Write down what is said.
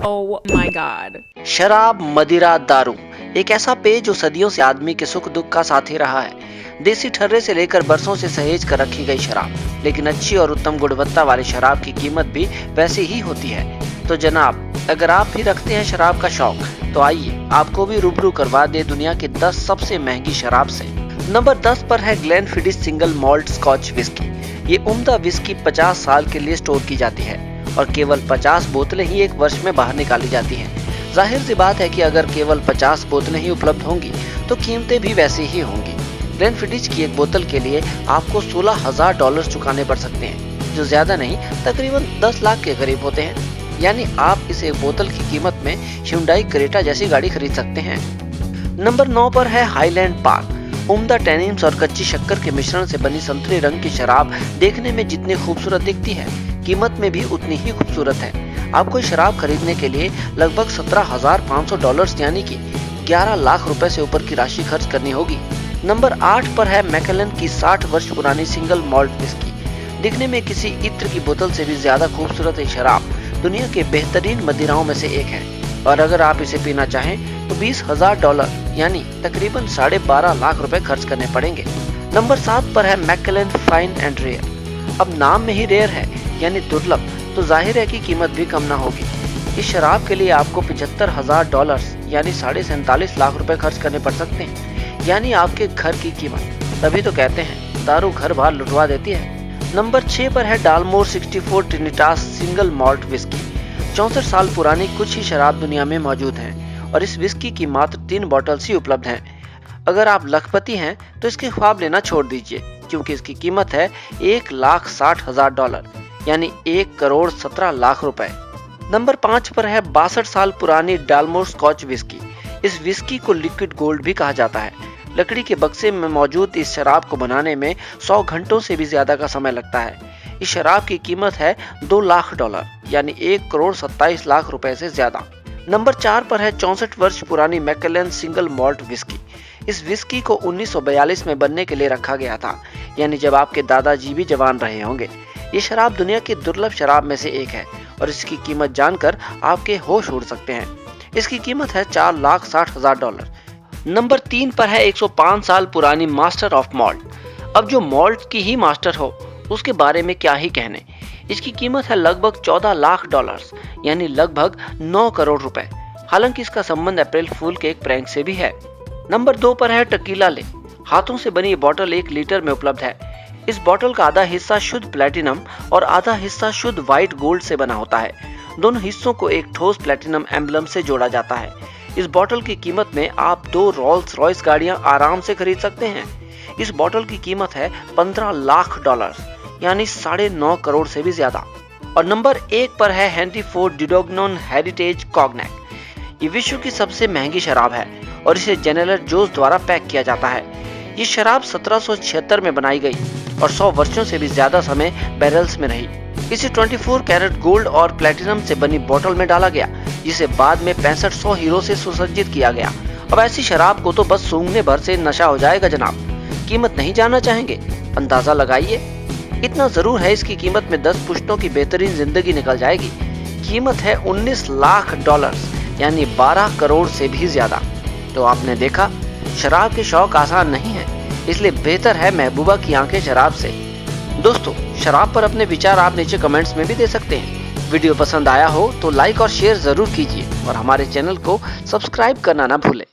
Oh my god. शराब, मदिरा, दारू एक ऐसा पेय जो सदियों से आदमी के सुख दुख का साथी रहा है। देसी ठर्रे से लेकर बरसों से सहेज कर रखी गई शराब, लेकिन अच्छी और उत्तम गुणवत्ता वाली शराब की कीमत भी वैसी ही होती है। तो जनाब, अगर आप भी रखते हैं शराब का शौक, तो आइए आपको भी रूबरू करवा दे दुनिया की 10 सबसे महंगी शराब से। नंबर 10 पर है ग्लेनफिडिस सिंगल मॉल्ट स्कॉच विस्की। ये उम्दा विस्की 50 साल के लिए स्टोर की जाती है और केवल 50 बोतलें ही एक वर्ष में बाहर निकाली जाती हैं। जाहिर सी बात है कि अगर केवल 50 बोतलें ही उपलब्ध होंगी तो कीमतें भी वैसी ही होंगी। ग्लेनफिडिस की एक बोतल के लिए आपको $16,000 चुकाने पड़ सकते हैं, जो ज्यादा नहीं तकरीबन 10 लाख के करीब होते हैं। यानी आप इस एक बोतल की कीमत में Hyundai क्रेटा जैसी गाड़ी खरीद सकते हैं। नंबर 9 पर है हाईलैंड पार्क। उम्दा टैनिन्स और कच्ची शक्कर के मिश्रण से बनी संतरे रंग की शराब देखने में जितनी खूबसूरत दिखती है, कीमत में भी उतनी ही खूबसूरत है। आपको शराब खरीदने के लिए लगभग $17,500 यानी कि 11 लाख रुपए से ऊपर की राशि खर्च करनी होगी। नंबर 8 पर है मैकेलन की 60 वर्ष पुरानी सिंगल मॉल्ट विस्की। दिखने में किसी इत्र की बोतल से भी ज्यादा खूबसूरत ये शराब दुनिया के बेहतरीन मदिराओं में से एक है, और अगर आप इसे पीना चाहें तो $20,000 यानी तकरीबन 12.5 लाख रुपए खर्च करने पड़ेंगे। नंबर 7 पर है मैकेलन फाइन एंड रेयर। अब नाम में ही रेयर है यानी दुर्लभ, तो जाहिर है कि कीमत भी कम ना होगी। इस शराब के लिए आपको $75,000 यानी 47.5 लाख रुपए खर्च करने पड़ सकते हैं, यानी आपके घर की कीमत। तभी तो कहते हैं दारू घर बार लुटवा देती है। नंबर 6 पर है डालमोर 64 ट्रिनिटास सिंगल मॉल्ट विस्की। 64 साल पुरानी कुछ ही शराब दुनिया में मौजूद हैं और इस विस्की की मात्र 3 बॉटल्स ही उपलब्ध हैं। अगर आप लखपति हैं तो इसके ख्वाब लेना छोड़ दीजिए, क्योंकि इसकी कीमत है $1,60,000 यानी 1,17 लाख रुपए। नंबर 5 पर है 62 साल पुरानी डालमोर स्कॉच विस्की। इस विस्की को लिक्विड गोल्ड भी कहा जाता है। लकड़ी के बक्से में मौजूद इस शराब को बनाने में 100 घंटों से भी ज्यादा का समय लगता है। इस शराब की कीमत है $2 लाख यानी 1,27 लाख रुपए से ज्यादा। नंबर 4 पर है 64 वर्ष पुरानी मैकेलन सिंगल मॉल्ट विस्की। इस विस्की को 1942 में बनने के लिए रखा गया था, यानी जब आपके दादाजी भी जवान रहे होंगे। ये शराब दुनिया की दुर्लभ शराब में से एक है और इसकी कीमत जानकर आपके होश उड़ सकते हैं। इसकी कीमत है $4,60,000। नंबर 3 पर है 105 साल पुरानी मास्टर ऑफ मॉल्ट। अब जो मॉल्ट की ही मास्टर हो उसके बारे में क्या ही कहने। इसकी कीमत है लगभग $14 लाख यानी लगभग 9 करोड़ रुपए। हालांकि इसका संबंध अप्रैल फूल के एक प्रैंक से भी है। नंबर 2 पर है टकीला ले। हाथों से बनी ये बोतल 1 लीटर में उपलब्ध है। इस बोतल का आधा हिस्सा शुद्ध प्लेटिनम और आधा हिस्सा शुद्ध व्हाइट गोल्ड से बना होता है। दोनों हिस्सों को एक ठोस प्लेटिनम एम्बलम से जोड़ा जाता है। इस बोतल की कीमत में आप 2 रोल्स रॉयस गाड़ियां आराम से खरीद सकते हैं। इस बोतल की कीमत है $15 लाख यानी 9.5 करोड़ से भी ज्यादा। और नंबर 1 पर है हेनरी फोर्ड डिडोग्नोन हेरिटेज कॉग्नैक। ये विश्व की सबसे महंगी शराब है और इसे जनरल जोस द्वारा पैक किया जाता है। ये शराब 1776 में बनाई गई और 100 वर्षों से भी ज्यादा समय बैरल्स में रही। इसे 24 कैरेट गोल्ड और प्लेटिनम से बनी बोतल में डाला गया, जिसे बाद में 6500 हीरो से सुसज्जित किया गया। अब ऐसी शराब को तो बस सूंघने भर से नशा हो जाएगा जनाब। कीमत नहीं जानना चाहेंगे? अंदाजा लगाइए। इतना जरूर है, इसकी कीमत में 10 पुश्तों की बेहतरीन जिंदगी निकल जाएगी। कीमत है $19 लाख यानी 12 करोड़ से भी ज्यादा। तो आपने देखा, शराब के शौक आसान नहीं है, इसलिए बेहतर है महबूबा की आंखें शराब से। दोस्तों, शराब पर अपने विचार आप नीचे कमेंट्स में भी दे सकते हैं। वीडियो पसंद आया हो तो लाइक और शेयर जरूर कीजिए और हमारे चैनल को सब्सक्राइब करना ना भूलें।